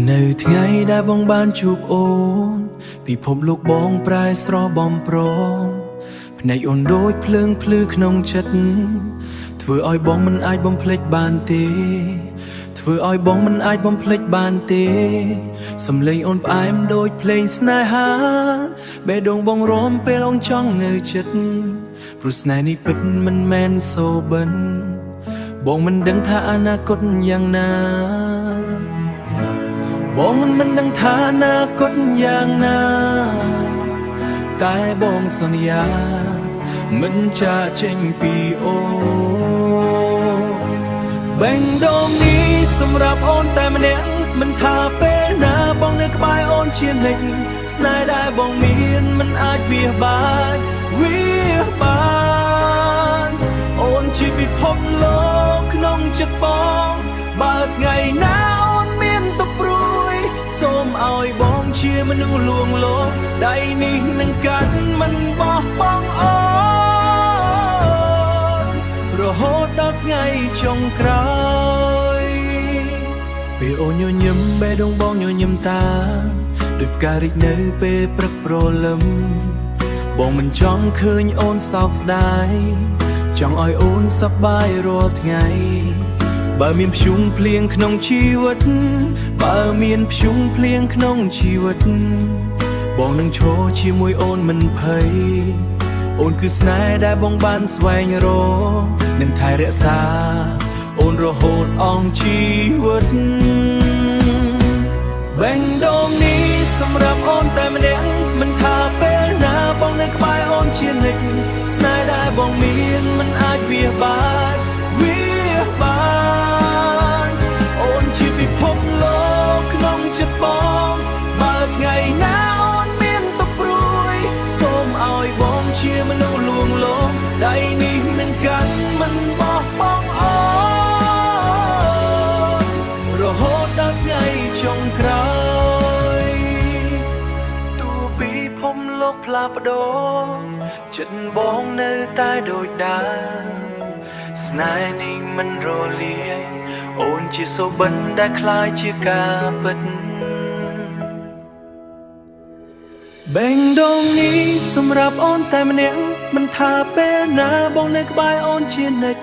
នៅថ្ងៃដែលបងបានជួបអូនពិភពលោកបងប្រែស្រស់បំព្រងភ្នែកអូនដូចភ្លើងភ្លឺក្នុងចិត្តធ្វើឲ្យបងមិនអាចបំភ្លេចបានទេធ្វើឲ្យបងមិនអាចបំភ្លេចបានទេសំឡេងអូនផ្អែមដូចភ្លេងស្នេហាបេះដូងបងរំពេលអូនចង់នៅចិត្តព្រោះស្នេហ៍នេះពិតមិនមែនសូបិនបងមិនដឹងថាអនាគតយ៉ាងណាបងមិនដឹងថាអនាគតយ៉ាងណាតែបងសន្យាមិនចាកចេញពីអូនបេះដូងនេះសម្រាប់អូនតែម្នាក់មិនថាពេលណាបងនៅក្បែរអូនជានិច្ចស្នេហ៍ដែលបងមានមិនអាចវាបានអូនជាពិភពលោកក្នុងចិត្តបងបើថ្ងៃណាអូនមានទុកព្រួយសូមឲ្យបងជាមនុស្សលួងលោមដៃនេះនឹងកាន់មិនបោះបង់អូនរហូតដល់ថ្ងៃចុងក្រោយពេលអូនញញឹមបេះដូងបងញញឹមតាមដូចផ្ការីកនៅពេលព្រឹកព្រលឹមបងមិនចង់ឃើញអូនសោកស្ដាយចង់ឲ្យអូនសប្បាយរាល់ថ្ងៃបើមានព្យុងភ្លៀងក្នុងជីវិតបើមានព្យុងភ្លៀងក្នុងជីវិតបងនឹងឈរជាមួយអូនមិនភ័យអូនគឺស្នេហ៍ដែលបងបានស្វែងរកនឹងថែរក្សាអូនរហូតអស់ជីវិតបេះដូងនេះសម្រាប់អូនតែម្នាក់មិនថាពេលណាបងនៅក្បែរអូនជានិច្ចស្នេហ៍ដែលបងមានមិនអាចវាបានអូនជាពិភពលោកក្នុងចិត្តបងបើថ្ងៃណាអូនមានទុកព្រួយសូមឲ្យបងជាមនុស្សលួងលោមដៃនេះនឹងកាន់មិនបោះបង់អូនរហូតដល់ថ្ងៃចុងក្រោយទោះពីភពលោកផ្លាស់ប្ដូរចិត្តបងនៅតែដូចដើមស្នេហ៍នេះមិនរលាយអូនជាសូបិនដែលคล้ายជាការពិតបេះដូងនេះសម្រាប់អូនតែម្នាក់មិនថាពេលណាបងនៅក្បែរអូនជានិច្ច